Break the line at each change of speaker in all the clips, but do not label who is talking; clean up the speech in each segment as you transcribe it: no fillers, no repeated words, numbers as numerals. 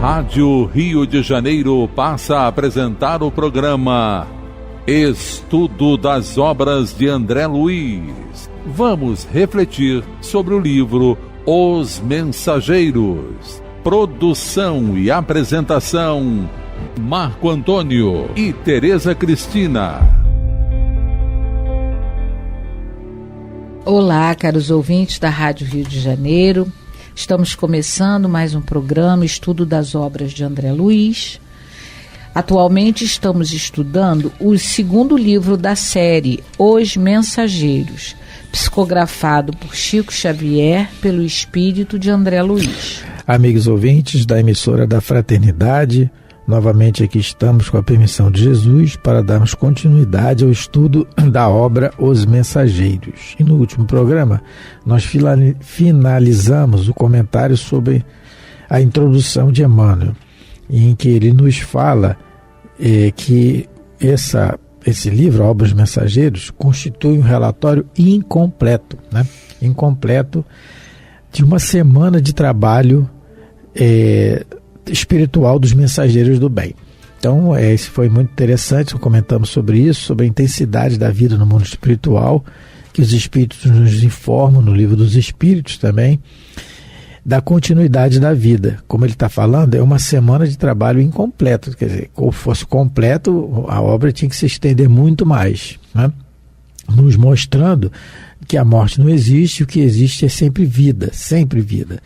Rádio Rio de Janeiro passa a apresentar o programa Estudo das Obras de André Luiz. Vamos refletir sobre o livro Os Mensageiros. Produção e apresentação, Marco Antônio e Tereza Cristina.
Olá, caros ouvintes da Rádio Rio de Janeiro. Estamos começando mais um programa, Estudo das Obras de André Luiz. Atualmente estamos estudando o segundo livro da série, Os Mensageiros, psicografado por Chico Xavier pelo espírito de André Luiz.
Amigos ouvintes da emissora da Fraternidade, novamente aqui estamos com a permissão de Jesus para darmos continuidade ao estudo da obra Os Mensageiros. E no último programa nós finalizamos o comentário sobre a introdução de Emmanuel, em que ele nos fala que esse livro, a Obra Os Mensageiros, constitui um relatório incompleto, né? Incompleto de uma semana de trabalho espiritual dos mensageiros do bem. Então, isso foi muito interessante, comentamos sobre isso, sobre a intensidade da vida no mundo espiritual, que os espíritos nos informam no Livro dos Espíritos também, da continuidade da vida. Como ele está falando, é uma semana de trabalho incompleto, quer dizer, se fosse completo, a obra tinha que se estender muito mais, né? Nos mostrando que a morte não existe, o que existe é sempre vida, sempre vida.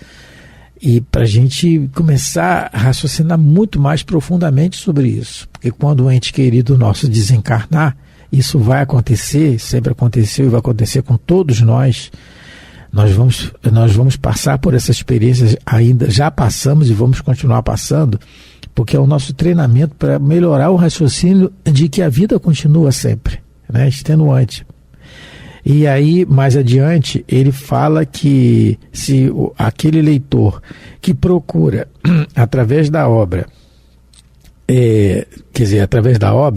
E para a gente começar a raciocinar muito mais profundamente sobre isso, porque quando um ente querido nosso desencarnar, isso vai acontecer, sempre aconteceu e vai acontecer com todos nós. Nós vamos passar por essa experiência, ainda já passamos e vamos continuar passando, porque é o nosso treinamento para melhorar o raciocínio de que a vida continua sempre, né, extenuante. E aí, mais adiante, ele fala que se aquele leitor que procura, através da obra,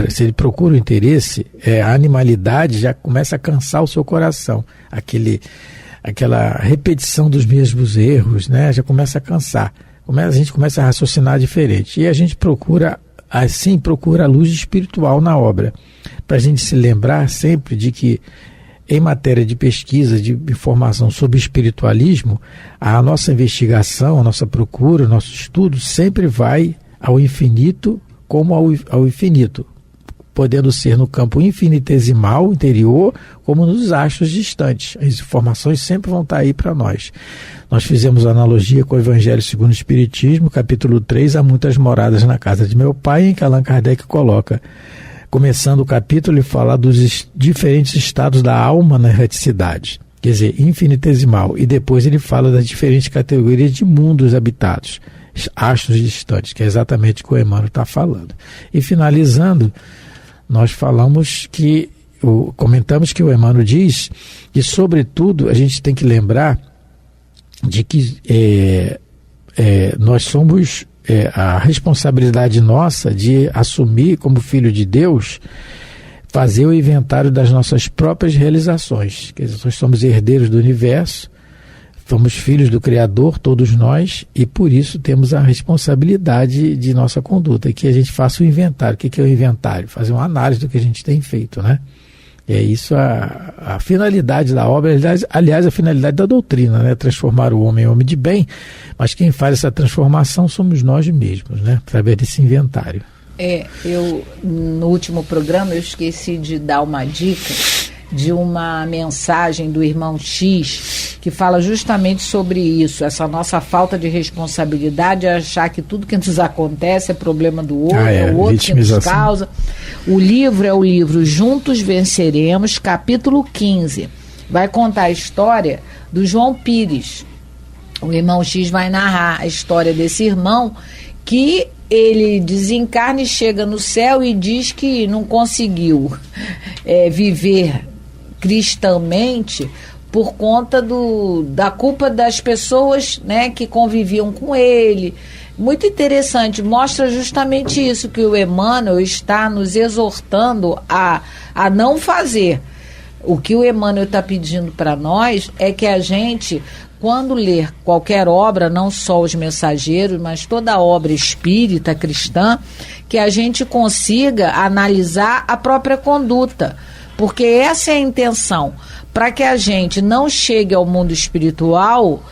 se ele procura o interesse, a animalidade já começa a cansar o seu coração. Aquela repetição dos mesmos erros, né, já começa a cansar. A gente começa a raciocinar diferente. E a gente procura a luz espiritual na obra, para a gente se lembrar sempre de que, em matéria de pesquisa, de informação sobre espiritualismo, a nossa investigação, a nossa procura, o nosso estudo sempre vai ao infinito como ao infinito, podendo ser no campo infinitesimal, interior, como nos astros distantes. As informações sempre vão estar aí para nós. Nós fizemos analogia com o Evangelho segundo o Espiritismo, capítulo 3, Há Muitas Moradas na Casa de Meu Pai, em que Allan Kardec coloca, começando o capítulo, ele fala dos diferentes estados da alma na erraticidade, quer dizer, infinitesimal, e depois ele fala das diferentes categorias de mundos habitados, astros distantes, que é exatamente o que o Emmanuel está falando. E finalizando, nós comentamos que o Emmanuel diz que, sobretudo, a gente tem que lembrar de que nós somos... a responsabilidade nossa de assumir como filho de Deus, fazer o inventário das nossas próprias realizações. Quer dizer, nós somos herdeiros do universo, somos filhos do Criador, todos nós, e por isso temos a responsabilidade de nossa conduta, e que a gente faça o inventário. O que é o inventário? Fazer uma análise do que a gente tem feito, né? É isso a finalidade da obra, aliás, a finalidade da doutrina, né? Transformar o homem em homem de bem, mas quem faz essa transformação somos nós mesmos, né? Através desse inventário.
No último programa eu esqueci de dar uma dica de uma mensagem do irmão X, que fala justamente sobre isso, essa nossa falta de responsabilidade, achar que tudo que nos acontece é problema do outro, é o outro que nos causa. O livro é o livro Juntos Venceremos, capítulo 15. Vai contar a história do João Pires. O irmão X vai narrar a história desse irmão que ele desencarna e chega no céu e diz que não conseguiu viver cristamente por conta da culpa das pessoas, né, que conviviam com ele. Muito interessante, mostra justamente isso que o Emmanuel está nos exortando a não fazer. O que o Emmanuel está pedindo para nós é que a gente quando ler qualquer obra, não só Os Mensageiros, mas toda a obra espírita, cristã, que a gente consiga analisar a própria conduta, porque essa é a intenção, para que a gente não chegue ao mundo espiritual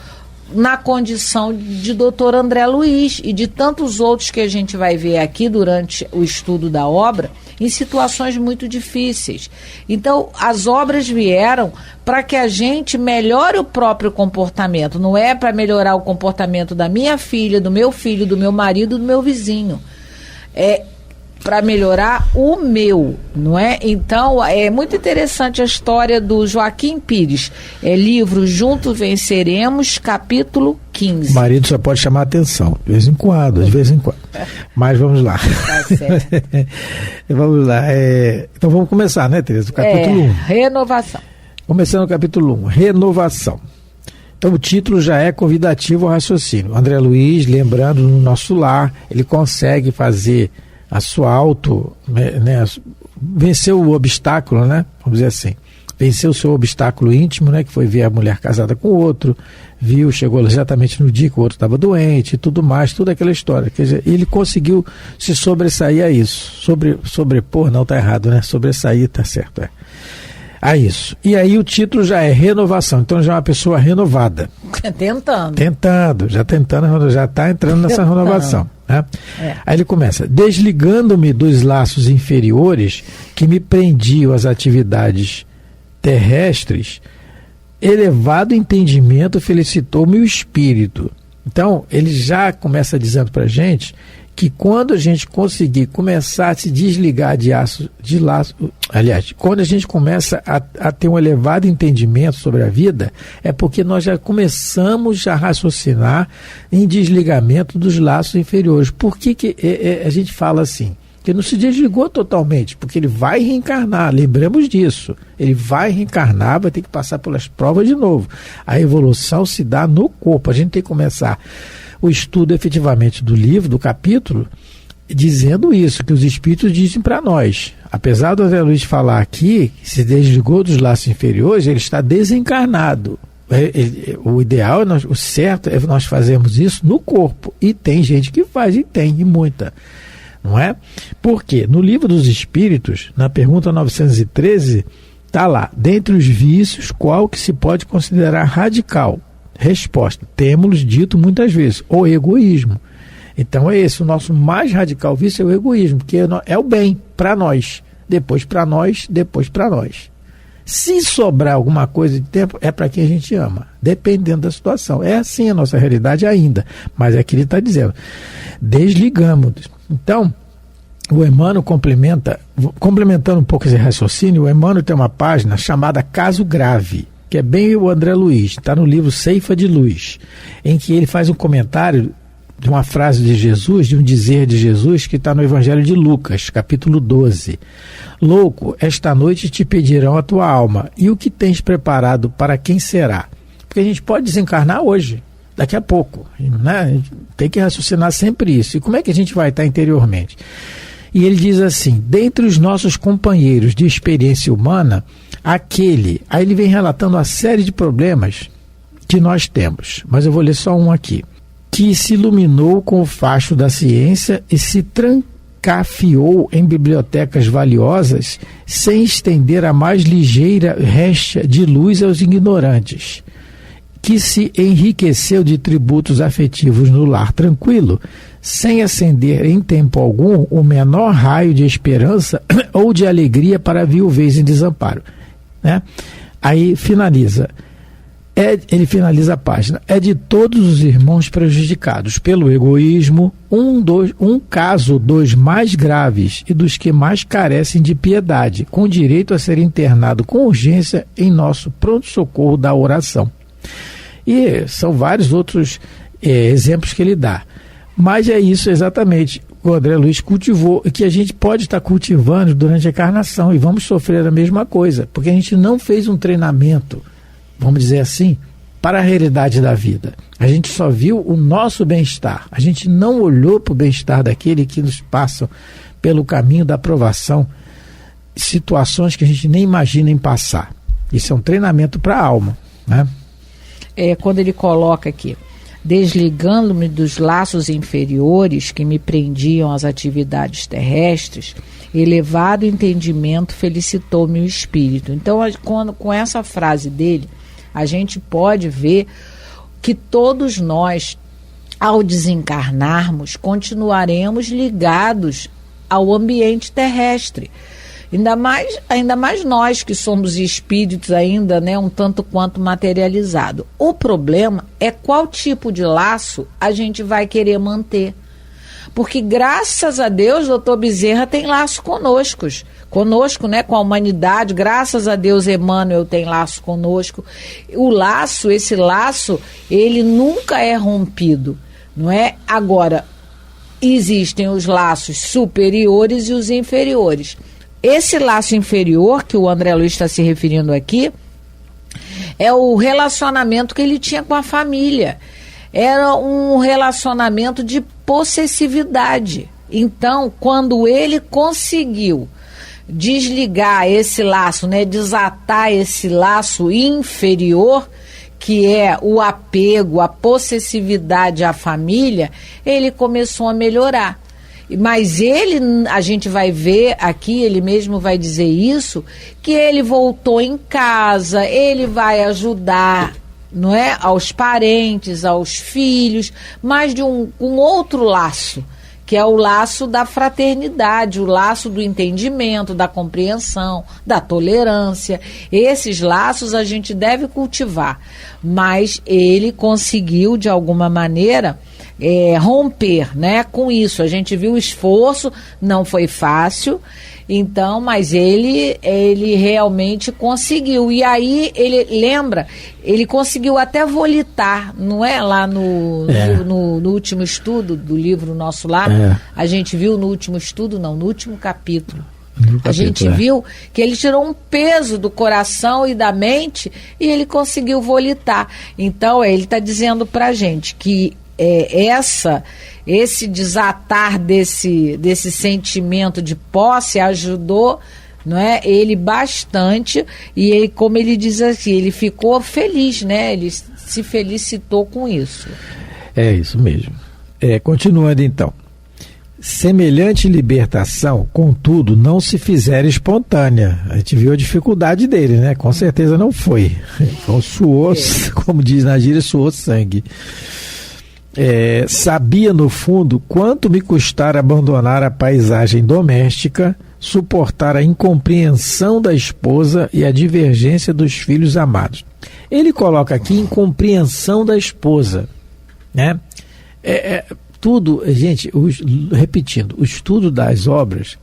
na condição de Dr. André Luiz e de tantos outros que a gente vai ver aqui durante o estudo da obra, em situações muito difíceis. Então, as obras vieram para que a gente melhore o próprio comportamento, não é para melhorar o comportamento da minha filha, do meu filho, do meu marido, do meu vizinho. É para melhorar o meu, não é? Então, é muito interessante a história do Joaquim Pires. É livro Juntos Venceremos, capítulo 15.
O marido só pode chamar a atenção, de vez em quando. Mas vamos lá.
Tá certo.
Vamos lá. Então vamos começar, né, Tereza? O capítulo 1.
Renovação.
Começando o capítulo 1, Renovação. Então o título já é convidativo ao raciocínio. André Luiz, lembrando, no nosso lar, ele consegue fazer a sua venceu o obstáculo, né? Vamos dizer assim. Venceu o seu obstáculo íntimo, né? Que foi ver a mulher casada com o outro, chegou exatamente no dia que o outro estava doente e tudo mais, toda aquela história. Quer dizer, ele conseguiu se sobressair a isso. Sobrepor, não, está errado, né? Sobressair, está certo, a isso. E aí o título já é Renovação, então já é uma pessoa renovada. Tentando, já está entrando nessa renovação. Né? Aí ele começa: desligando-me dos laços inferiores que me prendiam às atividades terrestres, elevado entendimento felicitou-me o espírito. Então ele já começa dizendo para a gente que quando a gente conseguir começar a se desligar quando a gente começa a ter um elevado entendimento sobre a vida, é porque nós já começamos a raciocinar em desligamento dos laços inferiores. Por que a gente fala assim? Que não se desligou totalmente, porque ele vai reencarnar, lembramos disso. Ele vai reencarnar, vai ter que passar pelas provas de novo. A evolução se dá no corpo. A gente tem que começar o estudo efetivamente do livro, do capítulo, dizendo isso, que os espíritos dizem para nós. Apesar do André Luiz falar aqui, que se desligou dos laços inferiores, ele está desencarnado. O ideal, o certo é nós fazermos isso no corpo. E tem gente que faz, e muita. Não é? Porque no livro dos Espíritos, na pergunta 913, está lá: dentre os vícios, qual que se pode considerar radical? Resposta: temos dito muitas vezes, o egoísmo. Então é esse, o nosso mais radical vício é o egoísmo, porque é o bem para nós, depois para nós, depois para nós. Se sobrar alguma coisa de tempo, é para quem a gente ama, dependendo da situação. É assim a nossa realidade ainda, mas é que ele está dizendo, desligamos. Então, o Emmanuel complementando um pouco esse raciocínio, o Emmanuel tem uma página chamada Caso Grave, que é bem o André Luiz, está no livro Ceifa de Luz, em que ele faz um comentário de uma frase de Jesus, de um dizer de Jesus, que está no Evangelho de Lucas, capítulo 12. Louco, esta noite te pedirão a tua alma, e o que tens preparado para quem será? Porque a gente pode desencarnar hoje, daqui a pouco, né? A gente tem que raciocinar sempre isso. E como é que a gente vai estar interiormente? E ele diz assim: dentre os nossos companheiros de experiência humana, aí ele vem relatando uma série de problemas que nós temos, mas eu vou ler só um aqui: que se iluminou com o facho da ciência e se trancafiou em bibliotecas valiosas sem estender a mais ligeira recha de luz aos ignorantes, que se enriqueceu de tributos afetivos no lar tranquilo, sem acender em tempo algum o menor raio de esperança ou de alegria para a viuvez em desamparo. Né? Aí ele finaliza a página: é de todos os irmãos prejudicados pelo egoísmo, um caso dos mais graves e dos que mais carecem de piedade, com direito a ser internado com urgência em nosso pronto-socorro da oração. E são vários outros exemplos que ele dá. Mas é isso exatamente que o André Luiz cultivou e que a gente pode estar cultivando durante a encarnação, e vamos sofrer a mesma coisa, porque a gente não fez um treinamento, vamos dizer assim, para a realidade da vida. A gente só viu o nosso bem-estar. A gente não olhou para o bem-estar daquele que nos passam pelo caminho da aprovação, situações que a gente nem imagina em passar. Isso é um treinamento para a alma, né?
quando ele coloca aqui: desligando-me dos laços inferiores que me prendiam às atividades terrestres, elevado entendimento felicitou-me o espírito. Então, com essa frase dele, a gente pode ver que todos nós, ao desencarnarmos, continuaremos ligados ao ambiente terrestre. Ainda mais nós que somos espíritos ainda, né, um tanto quanto materializado. O problema é qual tipo de laço a gente vai querer manter. Porque graças a Deus, doutor Bezerra tem laço conosco, né, com a humanidade. Graças a Deus, Emmanuel tem laço conosco. Esse laço, ele nunca é rompido, não é? Agora, existem os laços superiores e os inferiores. Esse laço inferior, que o André Luiz está se referindo aqui, é o relacionamento que ele tinha com a família. Era um relacionamento de possessividade. Então, quando ele conseguiu desligar esse laço, né, desatar esse laço inferior, que é o apego, a possessividade à família, ele começou a melhorar. Mas a gente vai ver aqui, ele mesmo vai dizer isso, que ele voltou em casa, ele vai ajudar, não é, aos parentes, aos filhos, mas de um outro laço, que é o laço da fraternidade, o laço do entendimento, da compreensão, da tolerância. Esses laços a gente deve cultivar, mas ele conseguiu, de alguma maneira, romper, né, com isso. A gente viu o esforço, não foi fácil, então, mas ele realmente conseguiu. E aí, ele conseguiu até volitar, não é? Lá no último estudo do livro nosso lá, a gente viu no último capítulo. A gente viu que ele tirou um peso do coração e da mente e ele conseguiu volitar. Então, ele está dizendo pra gente que esse desatar desse sentimento de posse ajudou, não é, ele bastante, e ele, como ele diz aqui, ele ficou feliz, né? Ele se felicitou com isso.
É isso mesmo. Continuando então. Semelhante libertação, contudo, não se fizer espontânea. A gente viu a dificuldade dele, né? Com certeza não foi. Então, suou, como diz na gíria, suou sangue. Sabia no fundo quanto me custara abandonar a paisagem doméstica, suportar a incompreensão da esposa e a divergência dos filhos amados. Ele coloca aqui incompreensão da esposa, né? Tudo, gente, repetindo, o estudo das obras,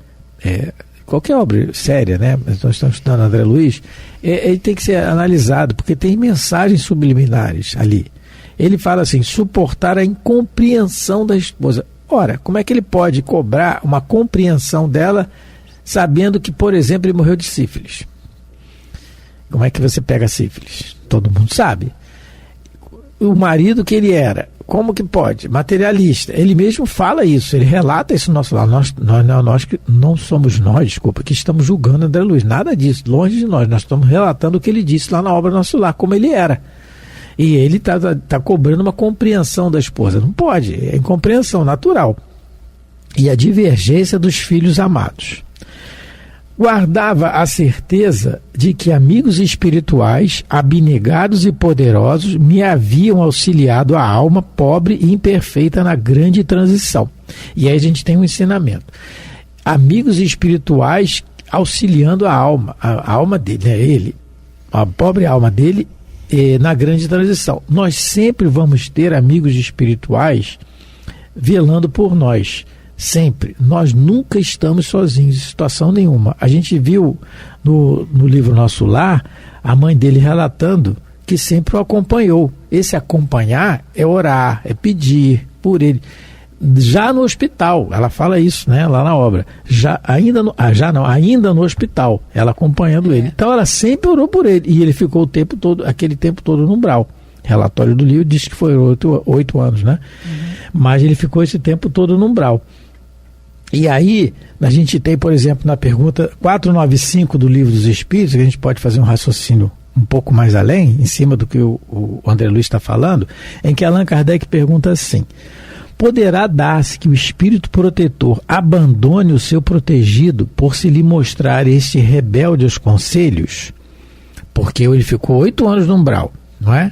qualquer obra séria, né? Nós estamos estudando André Luiz, ele tem que ser analisado, porque tem mensagens subliminares ali. Ele fala assim, suportar a incompreensão da esposa. Ora, como é que ele pode cobrar uma compreensão dela, sabendo que, por exemplo, ele morreu de sífilis? Como é que você pega sífilis? Todo mundo sabe. O marido que ele era, como que pode? Materialista. Ele mesmo fala isso, ele relata isso no nosso lar. Não somos nós, desculpa, que estamos julgando André Luiz. Nada disso, longe de nós. Nós estamos relatando o que ele disse lá na obra Nosso Lar, como ele era. E ele tá cobrando uma compreensão da esposa. Não pode, é incompreensão natural. E a divergência dos filhos amados. Guardava a certeza de que amigos espirituais, abnegados e poderosos, me haviam auxiliado a alma pobre e imperfeita na grande transição. E aí a gente tem um ensinamento. Amigos espirituais auxiliando a alma dele, né? Ele, a pobre alma dele, na grande transição. Nós sempre vamos ter amigos espirituais velando por nós. Sempre. Nós nunca estamos sozinhos em situação nenhuma. A gente viu no livro Nosso Lar a mãe dele relatando que sempre o acompanhou. Esse acompanhar é orar, é pedir por ele. Já no hospital, ela fala isso, né, lá na obra. Ainda no hospital, ela acompanhando ele. Então ela sempre orou por ele. E ele ficou aquele tempo todo no umbral. Relatório do livro diz que foi 8 anos, né? Mas ele ficou esse tempo todo no umbral. E aí, a gente tem, por exemplo, na pergunta 495 do Livro dos Espíritos, que a gente pode fazer um raciocínio um pouco mais além, em cima do que o André Luiz está falando, em que Allan Kardec pergunta assim: poderá dar-se que o espírito protetor abandone o seu protegido por se lhe mostrar este rebelde aos conselhos? Porque ele ficou 8 anos no umbral, não é?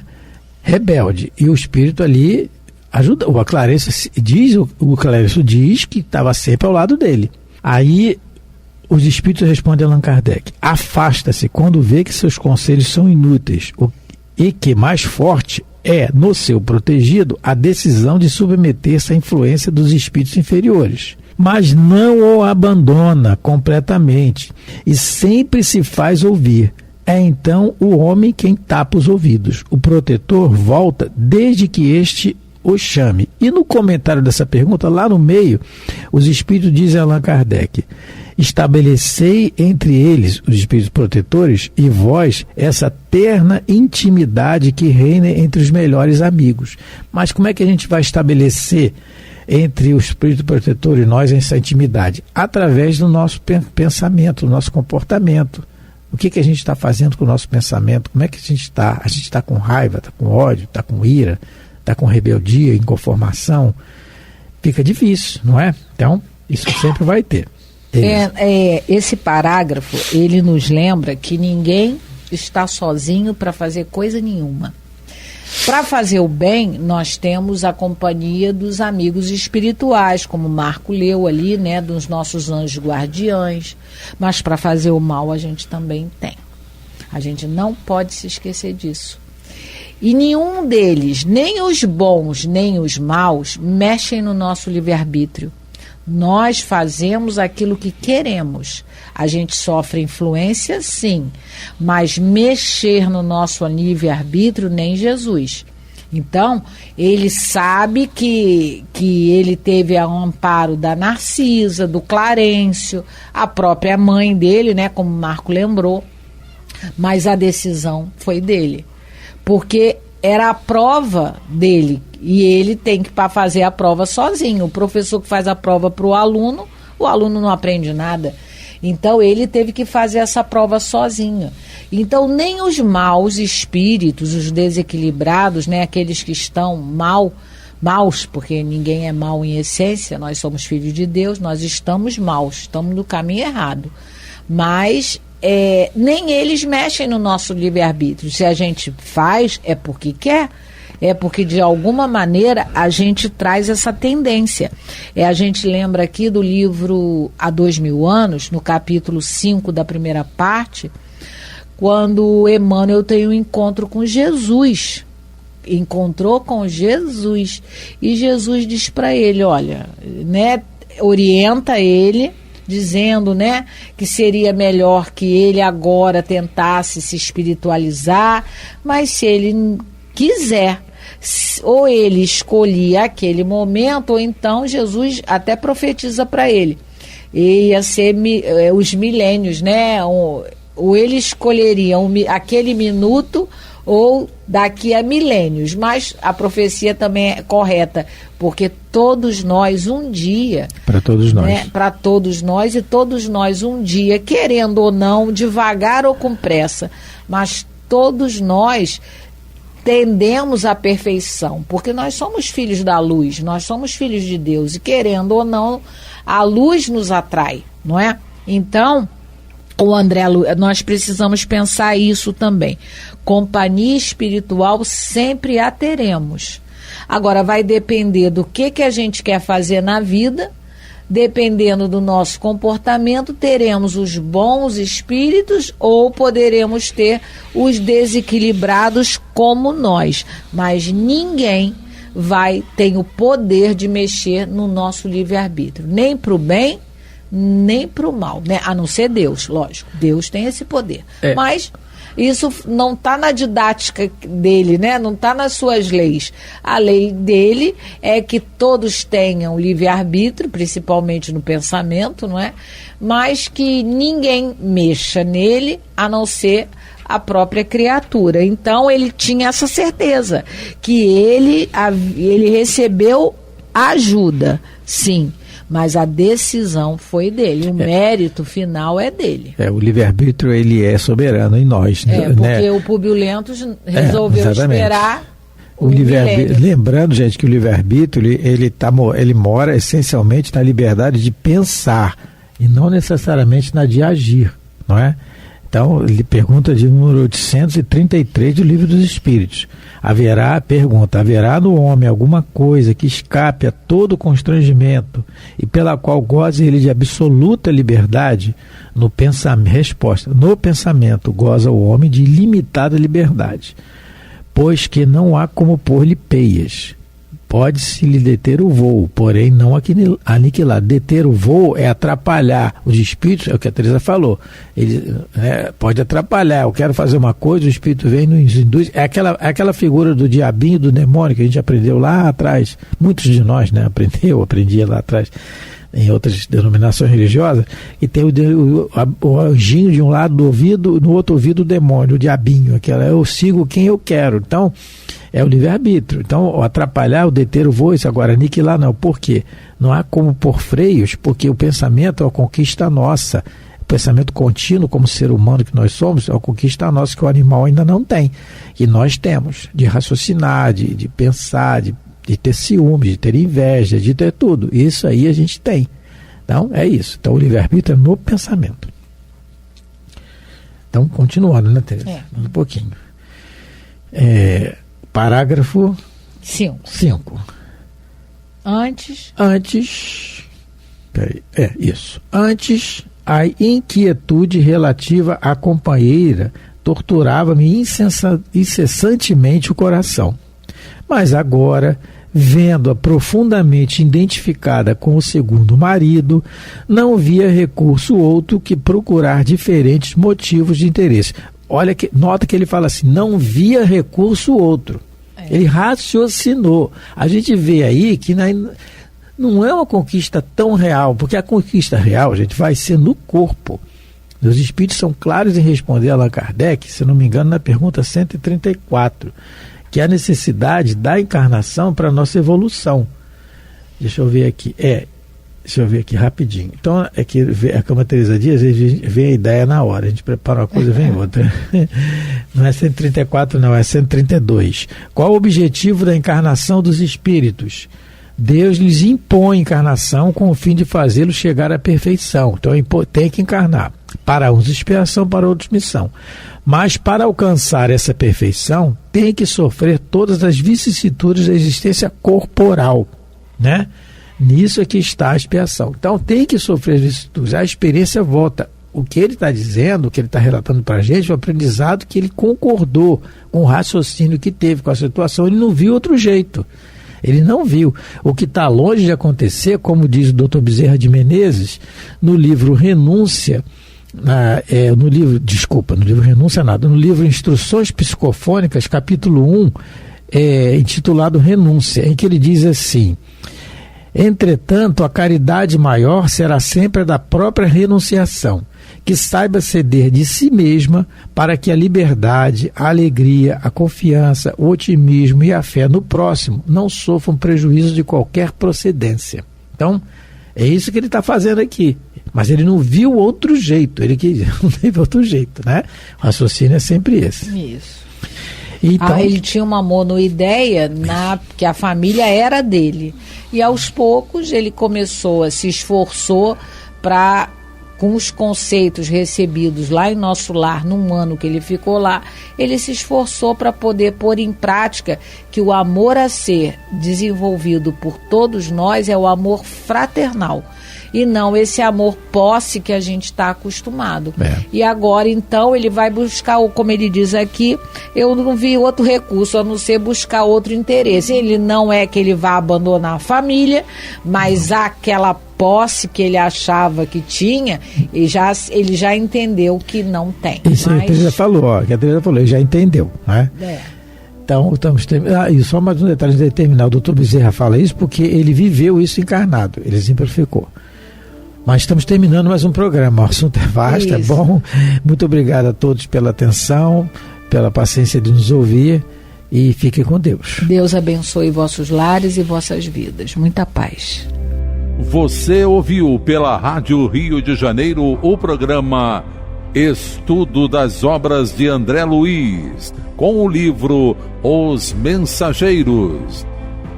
Rebelde. E o espírito ali ajuda. O Clarencio diz que estava sempre ao lado dele. Aí os espíritos respondem a Allan Kardec: afasta-se quando vê que seus conselhos são inúteis e que mais forte é no seu protegido a decisão de submeter-se à influência dos espíritos inferiores. Mas não o abandona completamente e sempre se faz ouvir. É então o homem quem tapa os ouvidos. O protetor volta desde que este o chame. E no comentário dessa pergunta, lá no meio, os espíritos dizem a Allan Kardec: estabelecei entre eles, os espíritos protetores, e vós, essa terna intimidade que reina entre os melhores amigos. Mas como é que a gente vai estabelecer entre o espírito protetor e nós essa intimidade? Através do nosso pensamento, do nosso comportamento. O que a gente está fazendo com o nosso pensamento? Como é que a gente está? A gente está com raiva, está com ódio, está com ira, está com rebeldia, inconformação? Fica difícil, não é? Então, isso sempre vai ter.
Esse parágrafo, ele nos lembra que ninguém está sozinho para fazer coisa nenhuma. Para fazer o bem, nós temos a companhia dos amigos espirituais, como o Marco leu ali, né, dos nossos anjos guardiães. Mas para fazer o mal, a gente também tem. A gente não pode se esquecer disso. E nenhum deles, nem os bons, nem os maus, mexem no nosso livre-arbítrio. Nós fazemos aquilo que queremos. A gente sofre influência, sim, mas mexer no nosso livre-arbítrio, nem Jesus. Então, ele sabe que ele teve o amparo da Narcisa, do Clarencio, a própria mãe dele, né, como o Marco lembrou, mas a decisão foi dele, porque era a prova dele, e ele tem que fazer a prova sozinho. O professor que faz a prova para o aluno não aprende nada. Então ele teve que fazer essa prova sozinho. Então nem os maus espíritos, os desequilibrados, né, aqueles que estão maus, porque ninguém é mau em essência, nós somos filhos de Deus, nós estamos maus, estamos no caminho errado. Mas nem eles mexem no nosso livre-arbítrio. Se a gente faz, é porque quer, é porque de alguma maneira a gente traz essa tendência. A gente lembra aqui do livro Há 2000 anos, no capítulo 5 da primeira parte, quando Emmanuel tem um encontro com Jesus. Encontrou com Jesus e Jesus diz para ele, olha, né, orienta ele, dizendo, né, que seria melhor que ele agora tentasse se espiritualizar, mas se ele quiser, ou ele escolhia aquele momento, ou então Jesus até profetiza para ele, ia ser os milênios, né, ou ele escolheria aquele minuto ou daqui a milênios, mas a profecia também é correta, porque todos nós um dia... Para todos nós. Né, para todos nós, e todos nós um dia, querendo ou não, devagar ou com pressa, mas todos nós tendemos à perfeição, porque nós somos filhos da luz, nós somos filhos de Deus, e querendo ou não, a luz nos atrai, não é? Então... O André, nós precisamos pensar isso também. Companhia espiritual sempre a teremos. Agora, vai depender do que a gente quer fazer na vida. Dependendo do nosso comportamento, teremos os bons espíritos ou poderemos ter os desequilibrados como nós. Mas ninguém tem o poder de mexer no nosso livre-arbítrio. Nem para o bem, nem para o mal, né? A não ser Deus, lógico. Deus tem esse poder. Mas isso não está na didática dele, né? Não está nas suas leis. A lei dele é que todos tenham livre-arbítrio, principalmente no pensamento, não é? Mas que ninguém mexa nele, a não ser a própria criatura. Então ele tinha essa certeza que ele recebeu ajuda, sim, mas a decisão foi dele, o mérito final é dele.
O livre-arbítrio, ele é soberano em nós.
Porque o Públio Lentz resolveu esperar o livre-arbítrio.
Lembrando, gente, que o livre-arbítrio, ele mora essencialmente na liberdade de pensar e não necessariamente na de agir, não é? Então, ele pergunta de número 833 do Livro dos Espíritos. Haverá no homem alguma coisa que escape a todo constrangimento e pela qual goze ele de absoluta liberdade? No pensamento, resposta: no pensamento goza o homem de ilimitada liberdade, pois que não há como pôr-lhe peias. Pode-se lhe deter o voo, porém não aniquilar. Deter o voo é atrapalhar. Os espíritos, é o que a Teresa falou, ele pode atrapalhar. Eu quero fazer uma coisa, o espírito vem e nos induz. É aquela figura do diabinho, do demônio, que a gente aprendeu lá atrás. Muitos de nós aprendia lá atrás, em outras denominações religiosas, e tem o anjinho de um lado do ouvido, no outro ouvido o demônio, o diabinho, eu sigo quem eu quero. Então, é o livre-arbítrio. Então, o atrapalhar, o deter o voo, isso agora, aniquilar não. Por quê? Não há como pôr freios, porque o pensamento é uma conquista nossa. O pensamento contínuo, como ser humano que nós somos, é uma conquista nossa que o animal ainda não tem. E nós temos, de raciocinar, de pensar, de ter ciúme, de ter inveja, de ter tudo. Isso aí a gente tem. Então, é isso. Então, o livre-arbítrio é no pensamento. Então, continuando, né, Teresa? Um pouquinho. Parágrafo 5. Antes, a inquietude relativa à companheira torturava-me incessantemente o coração. Mas agora, vendo-a profundamente identificada com o segundo marido, não via recurso outro que procurar diferentes motivos de interesse. Nota que ele fala assim, não via recurso outro. Ele raciocinou. A gente vê aí que não é uma conquista tão real, porque a conquista real, gente, vai ser no corpo. Os espíritos são claros em responder a Allan Kardec, se não me engano, na pergunta 134, que é a necessidade da encarnação para a nossa evolução. Deixa eu ver aqui rapidinho. Então, é que como a Teresa diz, a gente vê a ideia na hora, a gente prepara uma coisa e vem outra. Não é 134 não, é 132. Qual o objetivo da encarnação dos espíritos? Deus lhes impõe encarnação com o fim de fazê-los chegar à perfeição. Então tem que encarnar. Para uns expiação, para outros missão. Mas para alcançar essa perfeição, tem que sofrer todas as vicissitudes da existência corporal, né? Nisso é que está a expiação. Então tem que sofrer as vicissitudes. A experiência volta. O que ele está dizendo, o que ele está relatando para a gente, é o aprendizado que ele concordou com o raciocínio que teve com a situação. Ele não viu outro jeito. Ele não viu. O que está longe de acontecer, como diz o Dr. Bezerra de Menezes, no livro Renúncia, no livro Instruções Psicofônicas, capítulo 1, intitulado Renúncia, em que ele diz assim: entretanto, a caridade maior será sempre a da própria renunciação, que saiba ceder de si mesma para que a liberdade, a alegria, a confiança, o otimismo e a fé no próximo não sofram prejuízo de qualquer procedência. Então, é isso que ele está fazendo aqui. Mas ele não viu outro jeito. Ele não teve outro jeito, né? O raciocínio é sempre esse.
Isso.
Então,
ele tinha uma monoideia que a família era dele. E aos poucos ele se esforçou para, com os conceitos recebidos lá em Nosso Lar, num ano que ele ficou lá, ele se esforçou para poder pôr em prática que o amor a ser desenvolvido por todos nós é o amor fraternal. E não esse amor posse que a gente está acostumado. E agora, então, ele vai buscar, como ele diz aqui, eu não vi outro recurso a não ser buscar outro interesse. Ele não é que ele vá abandonar a família, mas aquela posse que ele achava que tinha, ele já entendeu que não tem.
Isso a Teresa falou, ele já entendeu, né? Então, e só mais um detalhe de terminar, o doutor Bezerra fala isso porque ele viveu isso encarnado, ele exemplificou. Mas estamos terminando mais um programa, o assunto é vasto, é bom. Muito obrigado a todos pela atenção, pela paciência de nos ouvir e fiquem com Deus.
Deus abençoe vossos lares e vossas vidas. Muita paz.
Você ouviu pela Rádio Rio de Janeiro o programa Estudo das Obras de André Luiz, com o livro Os Mensageiros.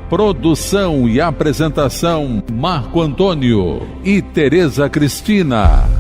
Produção e apresentação Marco Antônio e Tereza Cristina.